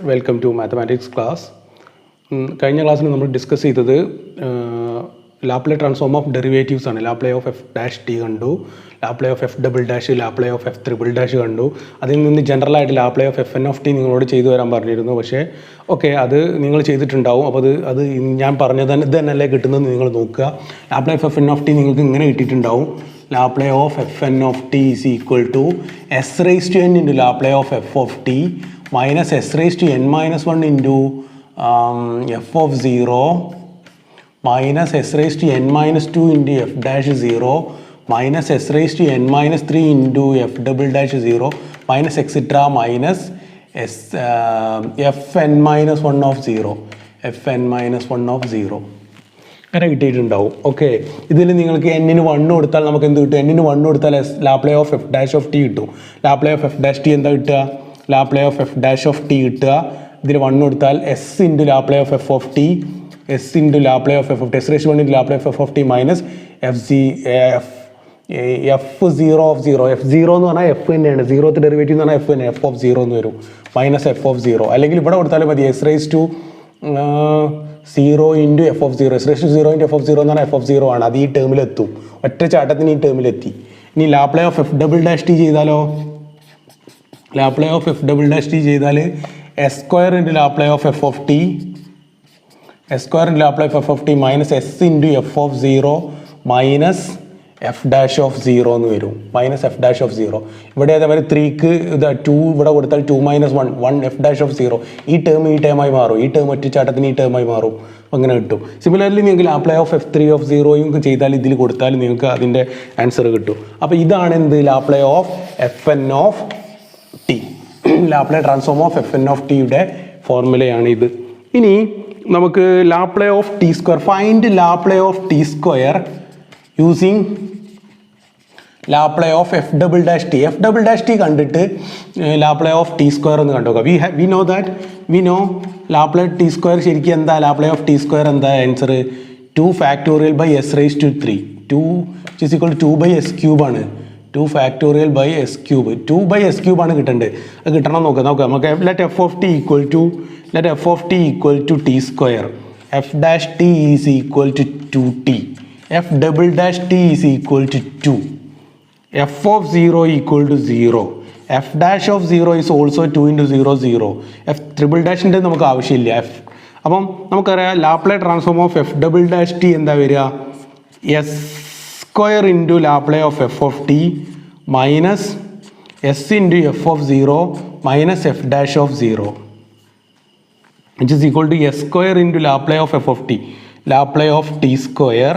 Welcome to mathematics class. കഴിഞ്ഞ ക്ലാസ്സിൽ നമ്മൾ ഡിസ്കസ് ചെയ്തത് ലാപ്ലേ ട്രാൻസ്ഫോം ഓഫ് ഡെറിവേറ്റീവ്സ് ആണ്. Laplace of f dash t കണ്ടു, Laplace of f double dash, Laplace of f triple dash കണ്ടു. അതിൽ നിന്ന് ജനറലായിട്ട് Laplace of f n of t നിങ്ങളോട് ചെയ്തു വരാൻ പറഞ്ഞിരുന്നു. പക്ഷേ അത് നിങ്ങൾ ചെയ്തിട്ടുണ്ടാവും. അപ്പോൾ അത് ഞാൻ പറഞ്ഞത് ഇത് തന്നെയല്ലേ കിട്ടുന്നത് നിങ്ങൾ നോക്കുക. Laplace of f n of t നിങ്ങൾക്ക് ഇങ്ങനെ കിട്ടിയിട്ടുണ്ടാവും. Laplace of fn of t is equal to s raised to n into Laplace of f of t minus s raised to n minus 1 into f of 0 minus s raised to n minus 2 into f dash 0 minus s raised to n minus 3 into f double dash 0 minus etc minus fn minus 1 of 0 fn minus 1 of 0 അങ്ങനെ കിട്ടിയിട്ടുണ്ടാവും. Okay, ഇതിൽ നിങ്ങൾക്ക് എന്നിന് 1 കൊടുത്താൽ നമുക്ക് എന്ത് കിട്ടും? എന്നിന് 1 കൊടുത്താൽ Laplace of f dash of t കിട്ടും. Laplace of f dash t എന്താ കിട്ടുക? Laplace of f dash of t കിട്ടുക. ഇതിൽ 1 കൊടുത്താൽ s into Laplace of f of t, s into Laplace of f of t, s ratio 1 into Laplace of f of t minus f zero of zero. F zero എന്ന് പറഞ്ഞാൽ F തന്നെയാണ്, zeroth derivative എന്ന് പറഞ്ഞാൽ F തന്നെ, F of zero എന്ന് വരും, minus f of zero. അല്ലെങ്കിൽ ഇവിടെ കൊടുത്താലും മതി, S raise to 0 into F of zero. S raise to 0 into F of zero എന്ന് പറഞ്ഞാൽ എഫ് ഓഫ് സീറോ ആണ്. അത് ഈ ടേമിലെത്തും, ഒറ്റ ചാട്ടത്തിന് ഈ ടേമിലെത്തി. ഇനി Laplace of f double dash t ചെയ്താലോ? Laplace of f double dash t ചെയ്താൽ S square into Laplace of f of t, s square into Laplace of f of t minus S into F of zero minus f dash of zero എന്ന് വരും, minus f dash of zero. ഇവിടെ അതേപോലെ 3ക്ക് ഇത് 2 ഇവിടെ കൊടുത്താൽ 2 minus 1 f dash of zero. ഈ ടേമായി മാറും, ഈ ടേം ഒറ്റച്ചാട്ടത്തിന് ഈ ടേമായി മാറും, അങ്ങനെ കിട്ടും. സിമിലർലി നിങ്ങൾക്ക് ലാപ്ലേ ഓഫ് എഫ് 3 ഓഫ് സീറോയും ചെയ്താൽ ഇതിൽ കൊടുത്താൽ നിങ്ങൾക്ക് അതിൻ്റെ ആൻസർ കിട്ടും. അപ്പോൾ ഇതാണ് എന്ത്? Laplace of f n of t, Laplace transform of f n of ടിയുടെ ഫോർമുലയാണ് ഇത്. ഇനി നമുക്ക് Laplace of t square, find Laplace of t square using Laplace of f double dash t. F double dash t കണ്ടിട്ട് Laplace of t square എന്ന് കണ്ടുനോക്കാം. We know Laplace t square ശരിക്കും എന്താ? ലാപ്ലേ ഓഫ് ടി സ്ക്വയർ എന്താ answer? 2 factorial by s raise to 3, 2 is equal to 2 by s cube ആണ്. 2 factorial by s cube, 2 by s cube ആണ് കിട്ടേണ്ടത്. അത് കിട്ടണം നോക്കാം. നമുക്ക് let f of t equal to t square, f dash t is equal to 2t, f double dash t is equal to 2, f of 0 equal to 0, f dash of 0 is also 2 into 0 0, f triple ഡാഷിൻ്റെ നമുക്ക് ആവശ്യമില്ല. അപ്പം നമുക്കറിയാം Laplace transform of f double dash t എന്താ വരിക? S square into Laplace of f of t minus S into F of 0 minus f dash of 0 which is equal to s square into Laplace of f of t, Laplace of t square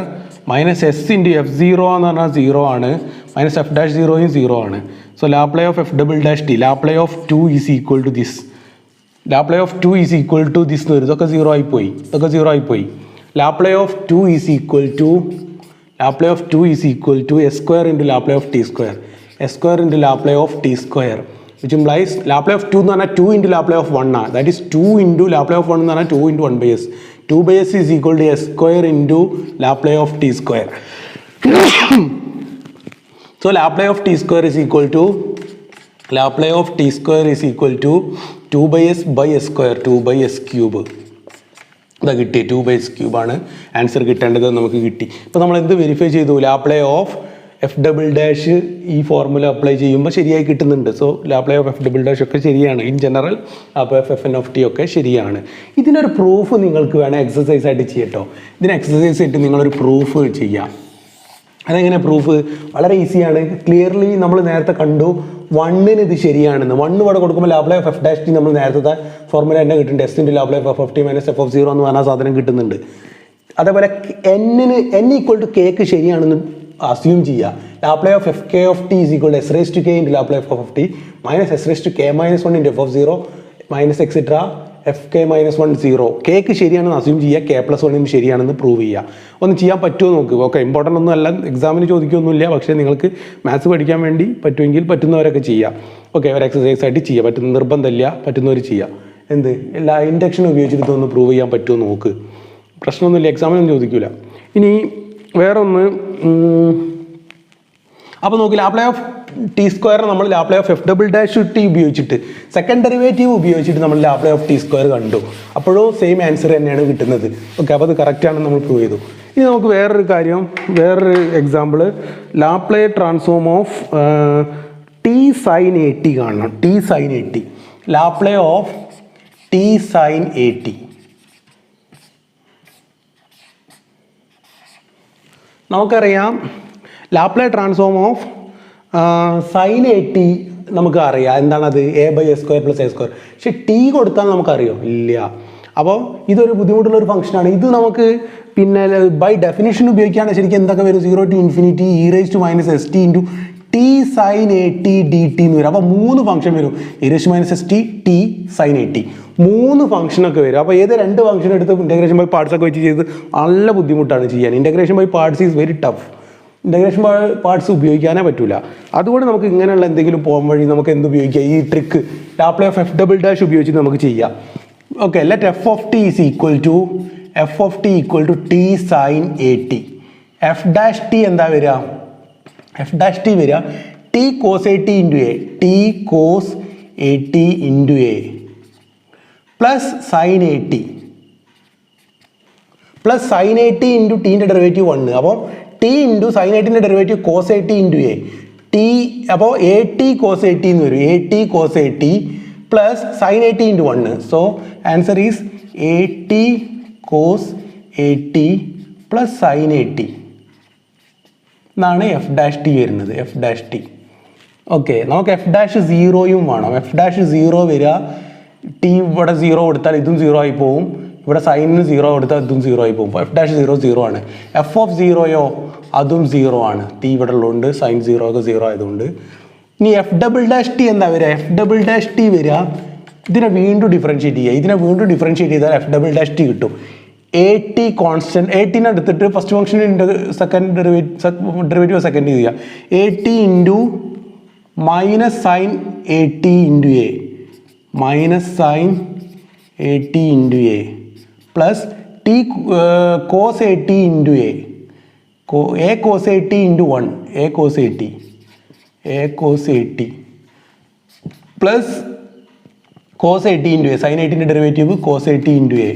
minus S into f 0 എന്ന് പറഞ്ഞാൽ 0 ആണ്, minus f dash 0യും 0 ആണ്. So Laplace of f double dash t, Laplace of 2 is equal to this, Laplace of 2 is equal to this എന്ന് വരും. ഇതൊക്കെ 0 ആയിപ്പോയി. Laplace of 2 is equal to s square into Laplace of t square, S square into Laplace of t square which implies Laplace of 2 എന്ന് പറഞ്ഞാൽ 2 into Laplace of 1 ആണ്. That is 2 into Laplace of 1 എന്ന് പറഞ്ഞാൽ 2 into 1 by S. 2 by s is equal to s square into Laplace of t square. So Laplace of t square is equal to 2 by s by s square, 2 by s cube. ഇതാ കിട്ടി, 2 by s cube ആണ് answer കിട്ടേണ്ടത്. നമുക്ക് കിട്ടി. ഇപ്പോൾ നമ്മൾ എന്ത് verify ചെയ്തു? Laplace of f double dash ഈ ഫോർമുല അപ്ലൈ ചെയ്യുമ്പോൾ ശരിയായി കിട്ടുന്നുണ്ട്. So Laplace of f double dash ഒക്കെ ശരിയാണ്. In general Laplace of f n of t ഒക്കെ ശരിയാണ്. ഇതിനൊരു പ്രൂഫ് നിങ്ങൾക്ക് വേണം എക്സസൈസ് ആയിട്ട് ചെയ്യട്ടോ. ഇതിന് എക്സസൈസ് ആയിട്ട് നിങ്ങളൊരു പ്രൂഫ് ചെയ്യാം. അതെങ്ങനെ പ്രൂഫ്? വളരെ ഈസിയാണ്. ക്ലിയർലി നമ്മൾ നേരത്തെ കണ്ടു 1ന് ഇത് ശരിയാണെന്ന്. 1 ഇവിടെ കൊടുക്കുമ്പോൾ Laplace of f dash t നമ്മൾ നേരത്തെ ഫോർമുല തന്നെ കിട്ടുന്നുണ്ട്. S into Laplace of f of t minus f of 0 എന്ന് പറഞ്ഞാൽ സാധനം കിട്ടുന്നുണ്ട്. അതേപോലെ n ഈക്വൽ ടു കെക്ക് ശരിയാണെന്ന് അസ്യൂം ചെയ്യുക. Laplace of f k of t is equal to s raise to k into Laplace of f t minus s raise to k minus 1 into F of 0 minus etcetera f k minus 1 0. കേക്ക് ശരിയാണെന്ന് assume ചെയ്യുക, k plus 1 ശരിയാണെന്ന് prove ചെയ്യുക. ഒന്ന് ചെയ്യാൻ പറ്റുമോ നോക്കുക. Okay, important ഒന്നും അല്ല, എക്സാമിന് ചോദിക്കുകയൊന്നുമില്ല. പക്ഷേ നിങ്ങൾക്ക് മാത്സ് പഠിക്കാൻ വേണ്ടി പറ്റുമെങ്കിൽ പറ്റുന്നവരൊക്കെ ചെയ്യാം. ഓക്കെ, ഒരു എക്സസൈസ് ആയിട്ട് ചെയ്യുക. പറ്റുന്ന നിർബന്ധമില്ല, പറ്റുന്നവർ ചെയ്യുക. എന്ത് എല്ലാ ഇൻഡക്ഷൻ ഉപയോഗിച്ചിട്ട് ഇതൊന്ന് പ്രൂവ് ചെയ്യാൻ പറ്റുമോ നോക്ക്. പ്രശ്നമൊന്നുമില്ല, എക്സാമിനൊന്നും ചോദിക്കില്ല. ഇനി വേറൊന്ന്, അപ്പോൾ നോക്കി ലാപ്ലേ ഓഫ് ടി സ്ക്വയർ നമ്മൾ Laplace of f double dash t ഉപയോഗിച്ചിട്ട് സെക്കൻഡ് ഡെറിവേറ്റീവ് ഉപയോഗിച്ചിട്ട് നമ്മൾ ലാപ്ലേ ഓഫ് ടി സ്ക്വയർ കണ്ടു. അപ്പോഴും സെയിം ആൻസർ തന്നെയാണ് കിട്ടുന്നത്. ഓക്കെ, അപ്പോൾ അത് കറക്റ്റാണെന്ന് നമ്മൾ പ്രൂവ് ചെയ്തു. ഇനി നമുക്ക് വേറൊരു example Laplace transform of t sine A t കാണണം. T sine A t, Laplace of t sine A t. നമുക്കറിയാം Laplace transform of sine A t നമുക്ക് അറിയാം എന്താണത്, a by a square plus A square. പക്ഷെ t കൊടുത്താൽ നമുക്കറിയോ ഇല്ല. അപ്പോൾ ഇതൊരു ബുദ്ധിമുട്ടുള്ള ഒരു ഫംഗ്ഷനാണ്. ഇത് നമുക്ക് പിന്നെ ബൈ ഡെഫിനേഷൻ ഉപയോഗിക്കുകയാണെങ്കിൽ ശരിക്കും എന്തൊക്കെ വരും, 0 to infinity e raised to minus st into T sine A T D T എന്ന് വരും. അപ്പോൾ 3 ഫംഗ്ഷൻ വരും, e raised to minus st T sine A T, 3 ഫംഗ്ഷനൊക്കെ വരും. അപ്പോൾ ഏത് 2 ഫംഗ്ഷൻ എടുത്ത് ഇൻ്റഗ്രേഷൻ ബൈ പാർട്സ് ഒക്കെ വെച്ച് ചെയ്ത് നല്ല ബുദ്ധിമുട്ടാണ് ചെയ്യാൻ. Integration by parts is very tough. Integration by parts ഉപയോഗിക്കാനേ പറ്റില്ല. അതുകൊണ്ട് നമുക്ക് ഇങ്ങനെയുള്ള എന്തെങ്കിലും പോകാൻ വഴി നമുക്ക് എന്ത് ഉപയോഗിക്കാം, ഈ trick Laplace of f double dash ഉപയോഗിച്ച് നമുക്ക് ചെയ്യാം. Okay, let f of t is equal to t sine A t. F dash t എന്താ വരിക, എഫ് ഡാഷ് ടി വരിക t cos A T into a, T cos A T into a plus sine A T, plus sine A T into ടീൻ്റെ derivative 1. അപ്പോൾ t into sine a ടിൻ്റെ derivative cos A T into a t. അപ്പോൾ A T cos A T എന്ന് വരും, A T cos A T plus sine A T into 1. So answer is A T cos A T plus sine A T എന്നാണ് F dash T വരുന്നത്, F dash T. Okay, നമുക്ക് F dash 0യും വേണം. F dash 0 വരിക, T ഇവിടെ 0 കൊടുത്താൽ ഇതും 0 ആയി പോവും, ഇവിടെ സൈനിന് 0 കൊടുത്താൽ ഇതും 0 ആയി പോകും. എഫ് ഡാഷ് 0 ആണ്. എഫ് ഓഫ് 0യോ അതും 0 ആണ്, ടി ഇവിടെ ഉള്ളതുകൊണ്ട് സൈൻ 0 ഒക്കെ 0 ആയതുകൊണ്ട്. ഇനി എഫ് ഡബിൾ ഡാഷ് ടി എന്താ വരിക, എഫ് ഡബിൾ ഡാഷ് ടി വരിക ഇതിനെ വീണ്ടും ഡിഫറൻഷ്യേറ്റ് ചെയ്താൽ എഫ് ഡബിൾ ഡാഷ് ടി കിട്ടും. എ ടി കോൺസ്റ്റന്റ്, എ ടിനെ എടുത്തിട്ട് ഫസ്റ്റ് ഫംഗ്ഷനിൽ സെക്കൻഡ് ഡെറിവേറ്റീവ് സെക്കൻഡ് ചെയ്യുക, a T into minus sine A T into a, minus sine A T into a plus t cos A T into a, a cos A T into 1, a cos A T plus cos A T into a, sine a ടിൻ്റെ derivative cos A T into a.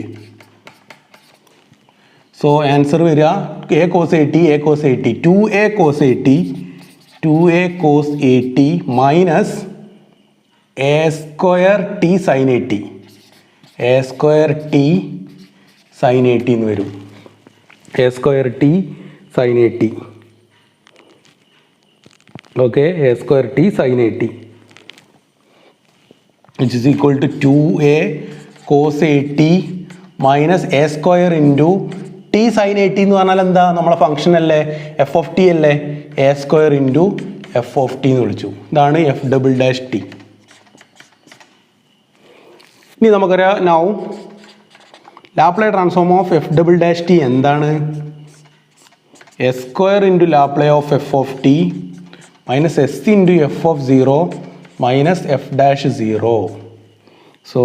So answer വരിക A cos A T 2a cos A T minus A square T sine A T, A square T sine A T എന്ന് വരും, A square T sine A T. Okay, A square T sine A T which is equal to 2a cos a t minus a square into t sin a t എന്ന് പറഞ്ഞാൽ എന്താ, നമ്മളെ function അല്ലേ, f of t അല്ലേ, a square into F of t എന്ന് വിളിച്ചു. ഇതാണ് f double dash t. ഇനി നമുക്കറിയാം now Laplace transform of f double dash t എന്താണ്, a square into Laplace of f of t minus S into F of 0 minus f dash 0. So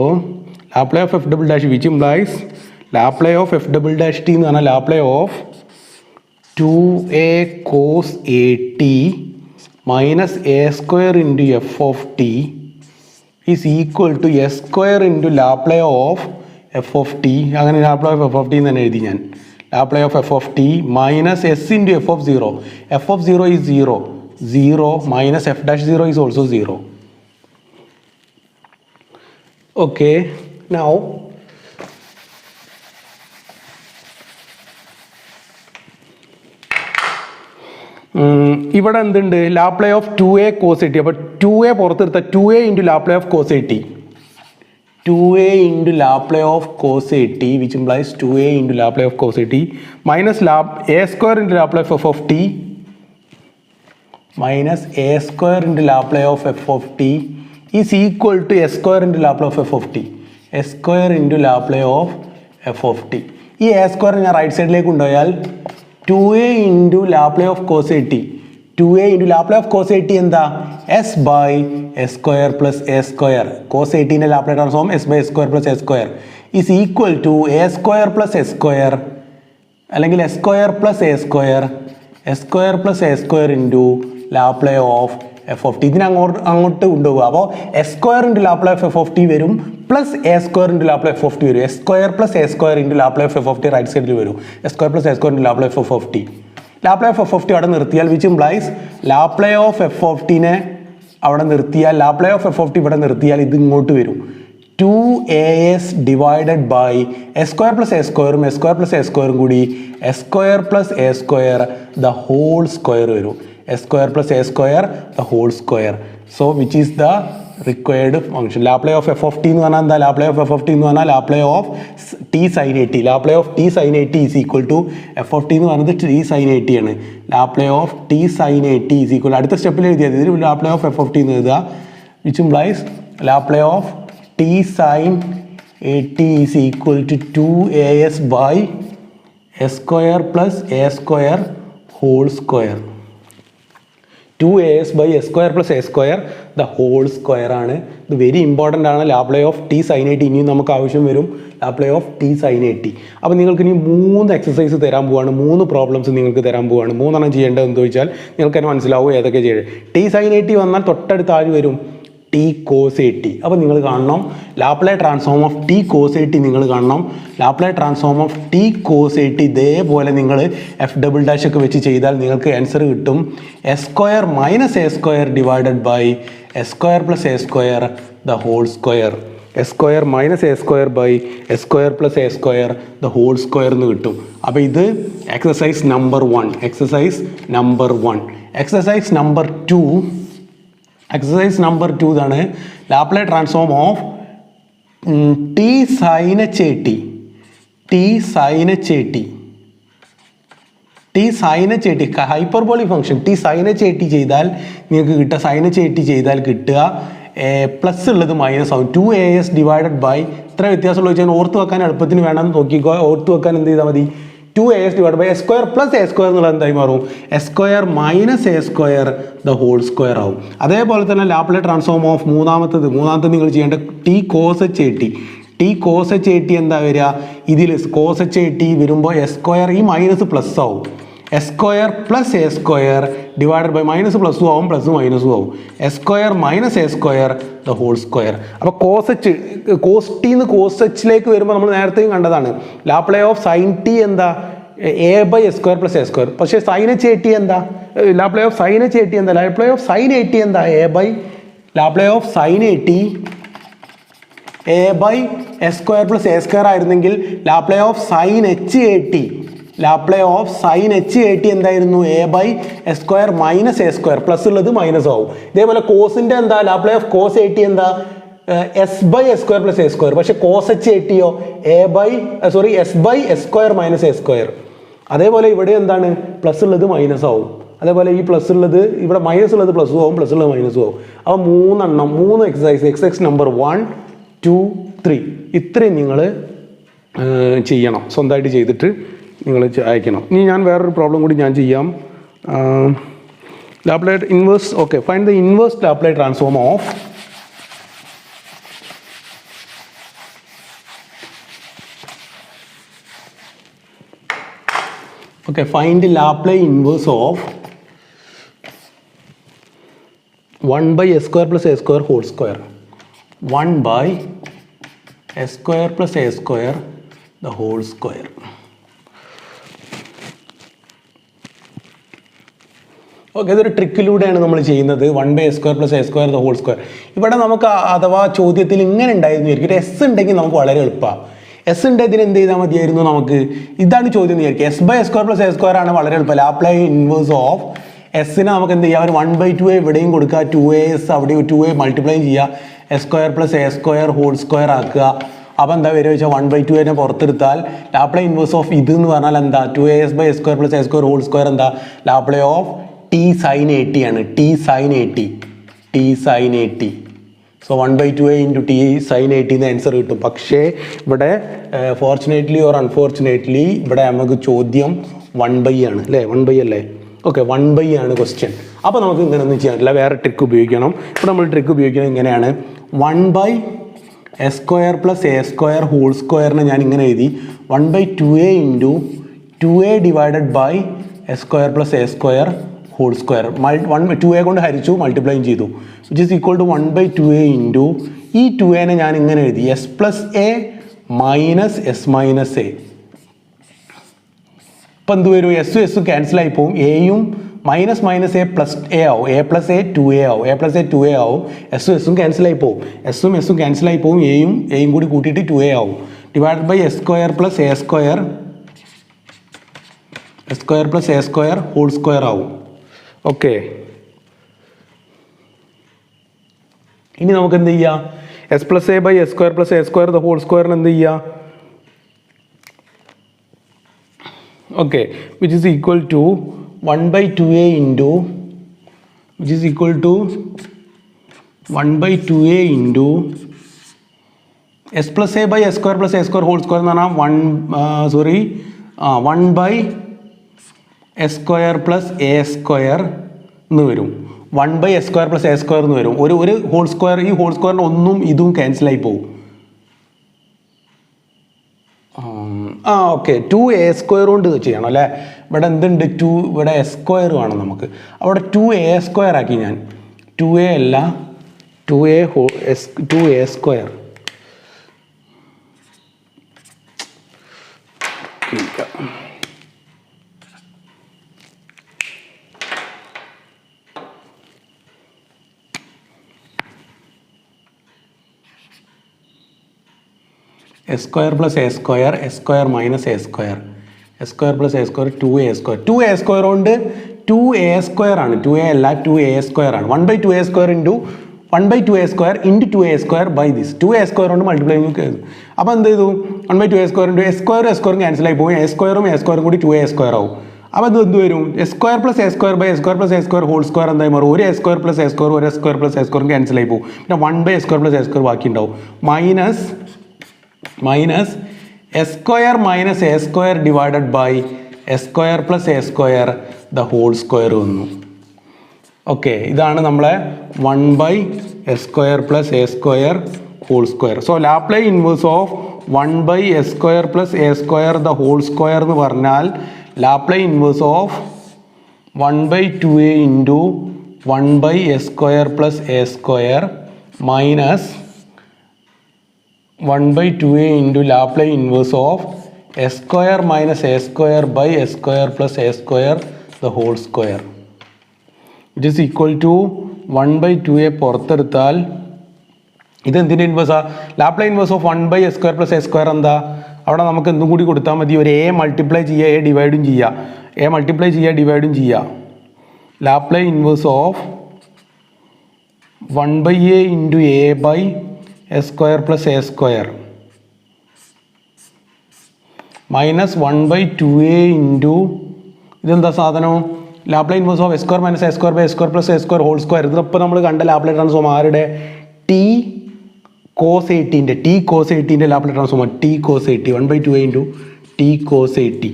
Laplace of f double dash which implies Laplace of f double dash t എന്ന് പറഞ്ഞാൽ Laplace of 2a cos a t minus a square into f of t is equal to s square into Laplace of f of t. അങ്ങനെ Laplace of f of t എന്ന് തന്നെ എഴുതി ഞാൻ. Laplace of f of t minus s into f of 0. f of 0 is 0 minus f dash 0 is also 0. Okay, now ഇവിടെ എന്തുണ്ട്, Laplace of 2a cos a t. അപ്പോൾ 2a പുറത്തെടുത്ത 2a into Laplace of cos a t, 2a into Laplace of cos a t which implies 2a into Laplace of cos a t minus a square into Laplace of f of t minus a square into Laplace of f of t is equal to s square into Laplace of f of t, s square into Laplace of f of t. ഈ a square ഞാൻ right സൈഡിലേക്ക് കൊണ്ടുപോയാൽ 2a into Laplace of cos a t, 2a into Laplace of cos a t എന്താ, s by s square plus a square, cos a t ന്റെ Laplace transform s by s square plus a square is equal to a square plus s square അല്ലെങ്കിൽ s square plus a square, s square plus a square into Laplace of f of t. ഇതിന് അങ്ങോട്ട് കൊണ്ടുപോകുക. അപ്പോൾ s square into Laplace of f of t വരും, plus A square into Laplace f of t വരും. S square plus A square into Laplace of f of t right സൈഡിൽ വരും. S square plus A square into Laplace of f of t. Laplace of f of t അവിടെ നിർത്തിയാൽ which implies Laplace of f of ടിനെ അവിടെ നിർത്തിയാൽ, Laplace of f of t ഇവിടെ നിർത്തിയാൽ ഇത് ഇങ്ങോട്ട് വരും. 2as divided by S square plus A സ്ക്വയറും എസ് സ്ക്വയർ പ്ലസ് എ സ്ക്വയറും കൂടി s square plus A square the whole square വരും. S square plus A square the whole square. So which is the required function. Laplace of f of t എന്ന് പറഞ്ഞാൽ എന്താ? Laplace of f of t എന്ന് പറഞ്ഞാൽ Laplace of t sine A t. Laplace of t sine A t is equal to f of t എന്ന് പറയുന്നത് t sine A t ആണ്. Laplace of t sine A t is equal, അടുത്ത സ്റ്റെപ്പിൽ എഴുതിയത് ഇതിൽ Laplace of f of t എന്ന് എഴുതുക. Which implies Laplace of t sine A t is equal to 2as by S square plus A square whole square. 2as by S square plus A square the whole square ആണ്. ഇത് very important ആണ്. Laplace of t sine A t ഇനിയും നമുക്ക് ആവശ്യം വരും. Laplace of t sine A t. അപ്പോൾ നിങ്ങൾക്ക് ഇനി 3 എക്സസൈസ് തരാൻ പോവുകയാണ്, 3 പ്രോബ്ലംസ് നിങ്ങൾക്ക് തരാൻ പോവുകയാണ്. 3 ചെയ്യേണ്ടത് എന്ന് ചോദിച്ചാൽ നിങ്ങൾക്ക് തന്നെ മനസ്സിലാവും ഏതൊക്കെ ചെയ്യേണ്ടത്. ടി സൈൻ എ ടി വന്നാൽ തൊട്ടടുത്ത് ആര് വരും? T cos A t. അപ്പോൾ നിങ്ങൾ കാണണം Laplace transform of t cos A t. നിങ്ങൾ കാണണം Laplace transform of t cos A t. ഇതേപോലെ നിങ്ങൾ എഫ് ഡബിൾ ഡാഷ് ഒക്കെ വെച്ച് ചെയ്താൽ നിങ്ങൾക്ക് ആൻസർ കിട്ടും s square minus A square divided by S square plus A square the whole square. S square minus A square by S square plus A square the whole square എന്ന് കിട്ടും. അപ്പോൾ ഇത് exercise number 1. Exercise number 1. Exercise number 2. Exercise number 2 ഇതാണ്. Laplace transform of t sine H A t. T sine H A t. T sine H A t hyperbolic function. T sine H A T ചെയ്താൽ നിങ്ങൾക്ക് കിട്ടുക, sign H A T ചെയ്താൽ കിട്ടുക plus ഉള്ളത് minus ആവും. 2as divided by, ഇത്ര വ്യത്യാസമുള്ള വെച്ചാൽ ഓർത്ത് വെക്കാൻ എളുപ്പത്തിന് വേണം നോക്കിക്കോ. ഓർത്ത് വെക്കാൻ എന്ത് ചെയ്താൽ മതി? 2as divide by S square plus A square എന്നുള്ളത് എന്തായി മാറും? S square minus A square the whole square ആവും. അതേപോലെ തന്നെ ലാപ്ലേ ട്രാൻസ്ഫോം ഓഫ് മൂന്നാമത്തത് നിങ്ങൾ ചെയ്യേണ്ട t cos h A t. T cos h A t എന്താ വരിക? ഇതിൽ കോസ് എച്ച് എ ടി വരുമ്പോൾ എസ് സ്ക്വയർ ഈ മൈനസ് പ്ലസ് ആവും. S square plus A square divided by minus പ്ലസും ആവും പ്ലസ് മൈനസും ആവും. S square minus A square the whole square. അപ്പോൾ കോസ് ടിന്ന് കോസ് എച്ചിലേക്ക് വരുമ്പോൾ നമ്മൾ നേരത്തെയും കണ്ടതാണ് ലാപ്ലേ ഓഫ് സൈൻ ടി എന്താ? A by S square plus A square. പക്ഷേ സൈൻ എച്ച് എ ടി എന്താ? Laplace of sine H A t എന്താ? Laplace of sine A t എന്താ? A by Laplace of sine A T a by S square plus A square ആയിരുന്നെങ്കിൽ Laplace of sine H A t, Laplace of sine H A t എന്തായിരുന്നു? A by S square minus A square, plus ഉള്ളത് minus ആവും. ഇതേപോലെ കോസിൻ്റെ എന്താ? Laplace of cos A t എന്താ? S by S square plus A square. പക്ഷേ cos h a ടിയോ s by S square minus A square. അതേപോലെ ഇവിടെ എന്താണ്? പ്ലസ് ഉള്ളത് മൈനസ് ആവും. അതേപോലെ ഈ പ്ലസ് ഉള്ളത് ഇവിടെ മൈനസ് ഉള്ളത് പ്ലസ് ആവും, പ്ലസ് ഉള്ളത് മൈനസ് ആവും. അപ്പോൾ 3 എക്സസൈസ്, എക്സസൈസ് നമ്പർ 1, 2, 3 ഇത്രയും നിങ്ങൾ ചെയ്യണം. സ്വന്തമായിട്ട് ചെയ്തിട്ട് നിങ്ങൾ അയക്കണം. ഇനി ഞാൻ വേറൊരു പ്രോബ്ലം കൂടി ഞാൻ ചെയ്യാം. Laplace inverse. Okay, find the inverse Laplace transform of find Laplace inverse of 1 by s square plus a square whole square. 1 by s square plus a square the whole square. Okay, ഇതൊരു ട്രിക്കിലൂടെയാണ് നമ്മൾ ചെയ്യുന്നത്. 1 by s square plus a square the whole square. ഇവിടെ നമുക്ക് അഥവാ ചോദ്യത്തിൽ ഇങ്ങനെ ഉണ്ടായിരുന്നു, ഒരു എസ് ഉണ്ടെങ്കിൽ നമുക്ക് വളരെ എളുപ്പമാണ്. എസ് ഉണ്ട്, ഇതിന് എന്ത് ചെയ്താൽ മതിയായിരുന്നു? നമുക്ക് ഇതാണ് ചോദ്യം എന്ന് വിചാരിക്കുക. S by S square plus A square ആണ് വളരെ എളുപ്പം. ലാപ്ലേ ഇൻവേഴ്സ് ഓഫ് എസ്സിന് നമുക്ക് എന്ത് ചെയ്യാം? 1/2a ഇവിടെയും കൊടുക്കുക, 2as അവിടെ 2a മൾട്ടിപ്ലൈ ചെയ്യുക, S square plus A square whole square ആക്കുക. അപ്പോൾ എന്താ വരിക വെച്ചാൽ 1/2a പുറത്തെടുത്താൽ ലാപ്ലേ ഇൻവേഴ്സ് ഓഫ് ഇത് എന്ന് പറഞ്ഞാൽ എന്താ? 2as by S square plus A square whole square എന്താ? Laplace of t sine A t ആണ്. T sine A t. So 1/2a into T sine A T എന്ന് ആൻസർ കിട്ടും. പക്ഷേ ഇവിടെ ഫോർച്ചുനേറ്റ്ലി ഓർ അൺഫോർച്ചുനേറ്റ്ലി ഇവിടെ നമുക്ക് ചോദ്യം 1/, ആണ് അല്ലേ? 1/, അല്ലേ? ഓക്കെ, 1/, ആണ് ക്വസ്റ്റ്യൻ. അപ്പോൾ നമുക്ക് ഇങ്ങനെ ഒന്നും ചെയ്യാൻ പറ്റില്ല, വേറെ ട്രിക്ക് ഉപയോഗിക്കണം. ഇപ്പോൾ നമ്മൾ ട്രിക്ക് ഉപയോഗിക്കുന്നത് ഇങ്ങനെയാണ്. 1 by s square plus a square whole square ഞാൻ ഇങ്ങനെ എഴുതി. 1/2a into 2a divided by s square plus a square whole square 2a കൊണ്ട് ഹരിച്ചു മൾട്ടിപ്ലൈയും ചെയ്തു which is equal to 1/2a into ഈ 2a ഞാൻ ഇങ്ങനെ എഴുതി S plus A minus S minus A. ഇപ്പം എന്ത് വരും? എസും ക്യാൻസൽ ആയി പോവും. എയും minus minus A plus A ആവും. എ പ്ലസ് എ 2a ആവും. എ പ്ലസ് എ 2a ആവും. എസും ക്യാൻസൽ ആയി പോവും. എസും ക്യാൻസൽ ആയി പോവും. എയും കൂടി കൂട്ടിയിട്ട് 2a ആവും. Divided by S square plus A square plus A square whole square ആവും. ഓക്കെ, ഇനി നമുക്ക് എന്ത് ചെയ്യാം? S plus A by S square plus A square the whole സ്ക്വയറിന് എന്ത് ചെയ്യാം? Okay, which is equal to 1/2a into which is equal to 1/2a into S plus A by S square plus A square whole square എന്ന് പറഞ്ഞാൽ 1/s square plus A square എന്ന് വരും. 1/s square plus A square എന്ന് വരും. ഒരു whole square, ഈ whole സ്ക്വയറിന് ഒന്നും ഇതും ക്യാൻസലായി പോകും. ഓക്കെ, 2a സ്ക്വയർ കൊണ്ട് ചെയ്യണം അല്ലേ? ഇവിടെ എന്തുണ്ട്? ഇവിടെ എസ് സ്ക്വയർ വേണം നമുക്ക്. അവിടെ 2a സ്ക്വയർ ആക്കി ഞാൻ. 2a അല്ല, 2a square. S square plus A square, S square minus A square, S square plus A square 2a square. 2a square കൊണ്ട് 2a സ്ക്വയർ ആണ്. 2a അല്ല, 2a സ്ക്വയർ ആണ്. 1/2a square into 1/2a square into 2a square by this. 2a square കൊണ്ട് multiply ചെയ്തു. അപ്പോൾ എന്ത് ചെയ്തു? 1/2a square into S സ്ക്വയറും ക്യാൻസലായി പോകും. എ സ്ക്വയറും കൂടി 2a സ്ക്വയർ ആവും. അപ്പോൾ അത് എന്ത് വരും? S square plus A square by S square plus A square whole square എന്തായി മാറും? ഒരു S square plus A square, ഒരു എസ് സ്ക്വയർ പ്ലസ് എ സ്ക്വയറും ക്യാൻസലായി പോകും. പിന്നെ 1/s square plus A square ബാക്കി ഉണ്ടാവും. Minus S square minus A square divided by S square plus A square the whole square വന്നു. ഓക്കെ, ഇതാണ് നമ്മളെ 1/s square plus A square whole square. So Laplace inverse of 1/s square plus A square the whole square എന്ന് പറഞ്ഞാൽ Laplace inverse of 1/2a into 1/s square plus A square minus 1/2a into Laplace inverse of S square minus A square by S square plus A square the whole square. It is equal to 1/2a പുറത്തെടുത്താൽ ഇത് എന്തിൻ്റെ ഇൻവേഴ്സാണ്? Laplace inverse of 1/s square plus A square എന്താ? അവിടെ നമുക്ക് എന്തും കൂടി കൊടുത്താൽ മതി. ഒരു എ മൾട്ടിപ്ലൈ ചെയ്യുക, എ ഡിവൈഡും ചെയ്യുക, എ മൾട്ടിപ്ലൈ ചെയ്യുക, ഡിവൈഡും ചെയ്യുക. Laplace inverse of 1/a into a by S square plus A square minus 1/2a into ഇതെന്താ സാധനം? Laplace inverse of S square minus A square by S square plus A square whole square. ഇതിപ്പോൾ നമ്മൾ കണ്ട Laplace transform ആരുടെ? T cos 80ൻ്റെ Laplace transform t cos 80. 1/2a into t cos 80.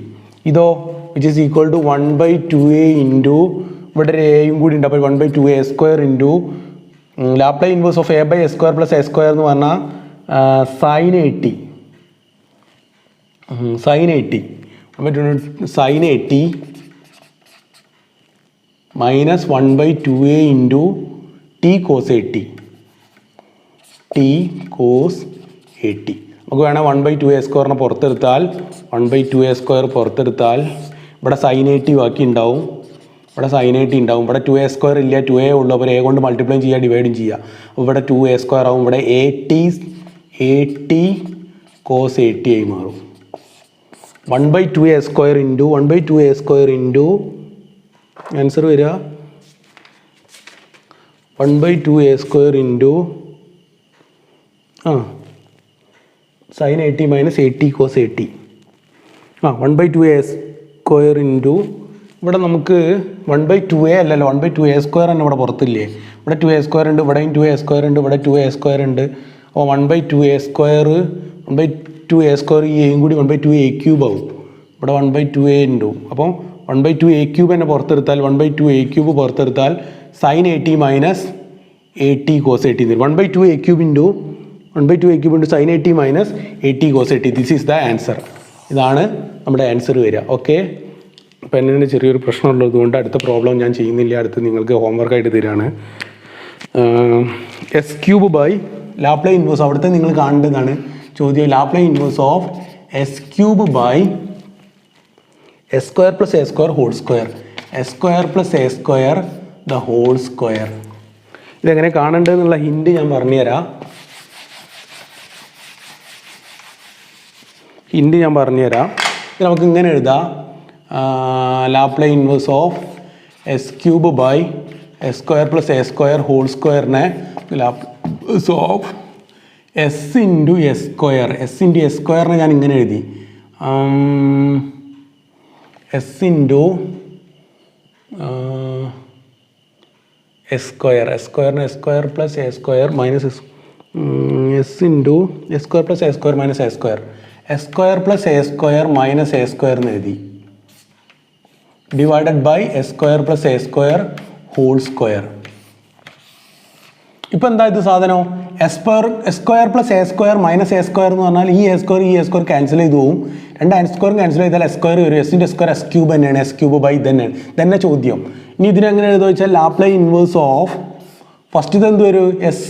ഇതോ which is equal to 1/2a into ഇവിടെ ഒരു എയും കൂടി ഉണ്ട്. അപ്പോൾ 1/2a square into Laplace inverse of a by S square plus A square എന്ന് പറഞ്ഞാൽ sine 80. Sine 80 minus 1/2a into t cos 80. നമുക്ക് വേണം 1/2a സ്ക്വയറിനെ പുറത്തെടുത്താൽ 1/2a സ്ക്വയർ പുറത്തെടുത്താൽ ഇവിടെ സൈൻ 80 ബാക്കി ഉണ്ടാവും. ഇവിടെ സൈൻ 80 ഉണ്ടാവും. ഇവിടെ 2a സ്ക്വയർ ഇല്ല, 2a ഉള്ളൂ. അപ്പോൾ എ കൊണ്ട് മൾട്ടിപ്ലൈ ചെയ്യുക, ഡിവൈഡും ചെയ്യുക. അപ്പോൾ ഇവിടെ 2a സ്ക്വയർ ആവും. ഇവിടെ 80 കോസ് 80 ആയി മാറും. 1/2a സ്ക്വയർ ഇൻറ്റു ആൻസർ വരിക 1/2a square into sine 80 minus 80 cos 80. 1/2a square into ഇവിടെ നമുക്ക് 1/2a അല്ലല്ലോ, 1/2a സ്ക്വയർ തന്നെ ഇവിടെ പുറത്തില്ലേ? ഇവിടെ 2a സ്ക്വയർ ഉണ്ട്, ഇവിടെയും 2a സ്ക്വയർ ഉണ്ട്, ഇവിടെ 2a സ്ക്വയർ ഉണ്ട്. അപ്പോൾ 1/2a സ്ക്വയർ ഈ എയും കൂടി 1/2a ക്യൂബ് ആവും. ഇവിടെ 1/2a ഉണ്ട്. അപ്പോൾ 1/2a ക്യൂബ് തന്നെ പുറത്തെടുത്താൽ 1/2a ക്യൂബ് പുറത്തെടുത്താൽ സൈൻ 80 മൈനസ് 80 കോസ് 80 തരും. 1/2a cube into sine 80 minus 80 cos 80. This is the answer. ഇതാണ് നമ്മുടെ ആൻസർ വരിക. ഓക്കെ, പെന്നിന് ചെറിയൊരു പ്രശ്നമുള്ളത് കൊണ്ട് അടുത്ത പ്രോബ്ലം ഞാൻ ചെയ്യുന്നില്ല, അടുത്ത് നിങ്ങൾക്ക് ഹോംവർക്കായിട്ട് തരികയാണ്. S cube by Laplace inverse, അവിടുത്തെ നിങ്ങൾ കാണേണ്ടതാണ് ചോദ്യം. Laplace inverse of s cube by S square plus A square whole square, S square plus A square the whole square. ഇതെങ്ങനെ കാണേണ്ടതെന്നുള്ള ഹിൻഡ് ഞാൻ പറഞ്ഞുതരാം. ഇത് നമുക്ക് ഇങ്ങനെ എഴുതാം. Laplace inverse of s cube by S square plus A square whole സ്ക്വയറിനെ Laplace of s into S square, s into s സ്ക്വയറിനെ ഞാൻ ഇങ്ങനെ എഴുതി, S into S square, S സ്ക്വയറിന് S square plus A square minus S into S square plus A square minus A square, S square plus A square minus A square എന്ന് എഴുതി, divided by S square plus A square whole square. ഇപ്പം എന്താ ഇത് സാധനം? S square plus A square minus A square എന്ന് പറഞ്ഞാൽ ഈ A square cancel ചെയ്ത് പോകും. രണ്ട് എസ് സ്ക്വയർ ക്യാൻസൽ ചെയ്താൽ എസ് സ്ക്വയർ വരും. എസിൻ്റെ സ്ക്വയർ എസ് ക്യൂബ് തന്നെയാണ്, എസ് ക്യൂബ് ബൈ തന്നെയാണ്. തന്നെ ചോദ്യം. ഇനി ഇതിനെങ്ങനെ എഴുതുക വെച്ചാൽ ലാപ്ലൈ ഇൻവേഴ്സ് ഓഫ് ഫസ്റ്റ് ഇതെന്ത് വരും? എസ്,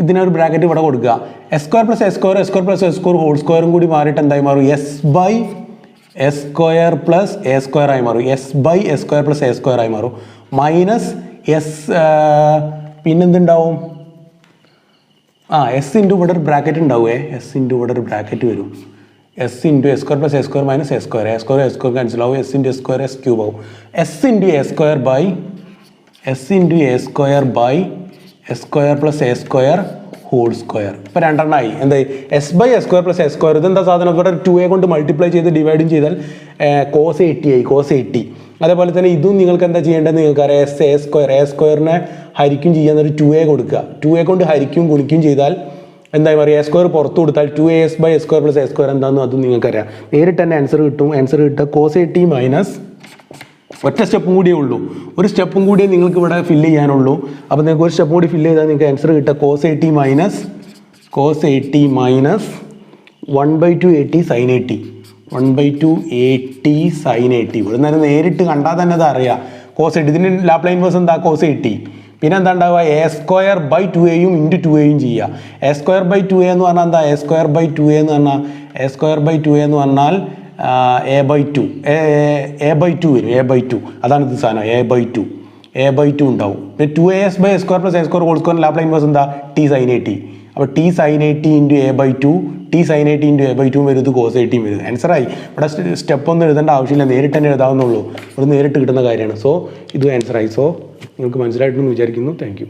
ഇതിനൊരു ബ്രാക്കറ്റ് ഇവിടെ കൊടുക്കുക. S square plus s square, S square plus s square whole സ്ക്വയറും കൂടി മാറിയിട്ട് എന്തായി മാറും? S by S square plus A square ആയി മാറും. S by S square plus A square ആയി മാറും. മൈനസ് എസ്, പിന്നെന്തുണ്ടാവും? എസ് ഇൻറ്റു ഇവിടെ ഒരു ബ്രാക്കറ്റ് ഉണ്ടാവുമേ, എസ് ഇൻറ്റു ഇവിടെ ഒരു ബ്രാക്കറ്റ് വരും. S into S square plus A square minus A square, a square cancel ആവും. S into S square s cube ആവും. S into a square by s into a square by S square plus A square whole square. ഇപ്പോൾ രണ്ടെണ്ണമായി. എന്തായി? S by S square plus A square. ഇതെന്താ സാധനം? ഇവിടെ 2a കൊണ്ട് multiply ചെയ്ത് ഡിവൈഡും ചെയ്താൽ കോസ് 80 ആയി, കോസ് 80. അതേപോലെ തന്നെ ഇതും നിങ്ങൾക്ക് എന്താ ചെയ്യേണ്ടതെന്ന് നിങ്ങൾക്കറിയാം. എ സ്ക്വയറിനെ ഹരിക്കും ചെയ്യാന്നൊരു 2a കൊടുക്കുക. 2a കൊണ്ട് ഹരിക്കും ഗുണിക്കും ചെയ്താൽ എന്തായി പറയുക? എ സ്ക്വയർ പുറത്ത് കൊടുത്താൽ 2as by S square plus A square എന്താണെന്ന് അതും നിങ്ങൾക്കറിയാം. നേരിട്ട് തന്നെ ആൻസർ കിട്ടും. ആൻസർ കിട്ടുക കോസ് 80 മൈനസ് ഒറ്റ സ്റ്റെപ്പും കൂടിയേ ഉള്ളൂ. ഒരു സ്റ്റെപ്പും കൂടിയേ നിങ്ങൾക്ക് ഇവിടെ ഫില്ല് ചെയ്യാനുള്ളൂ. അപ്പോൾ നിങ്ങൾക്ക് ഒരു സ്റ്റെപ്പ് കൂടി ഫില്ല് ചെയ്താൽ നിങ്ങൾക്ക് ആൻസർ കിട്ടുക കോസ് 80 മൈനസ് 1/2 80 സൈൻ 80, 1/2 80 സൈൻ 80. ഇവിടെ നിന്ന് നേരിട്ട് കണ്ടാൽ തന്നെ അത് അറിയാം. കോസ് 80 ഇതിന് ലാപ്ലൈ ഇൻവേഴ്സ് എന്താ? കോസ് 80. പിന്നെ എന്താ ഉണ്ടാവുക? A square by 2a into 2a ചെയ്യുക. എ സ്ക്വയർ ബൈ 2a എന്ന് പറഞ്ഞാൽ എന്താ? എ സ്ക്വയർ ബൈ 2a എന്ന് പറഞ്ഞാൽ എ ബൈ 2 വരും. എ ബൈ 2 അതാണ് ഇത് സാധനം. എ ബൈ 2 ഉണ്ടാവും. പിന്നെ 2as by a square plus A square whole square Laplace inverse എന്താ? T sine 80. അപ്പോൾ t sine 80 into a by 2, t sine 80 into a by 2 വരും. ഇത് കോസ് 80 വരും. ആൻസറായി. ഇവിടെ സ്റ്റെപ്പ് ഒന്നും എഴുതേണ്ട ആവശ്യമില്ല, നേരിട്ട് തന്നെ എഴുതാവുന്നുള്ളൂ. ഇവിടെ നേരിട്ട് കിട്ടുന്ന കാര്യമാണ്. സോ ഇത് ആൻസറായി. സോ നിങ്ങൾക്ക് മനസ്സിലായിട്ടെന്ന് വിചാരിക്കുന്നു. Thank you.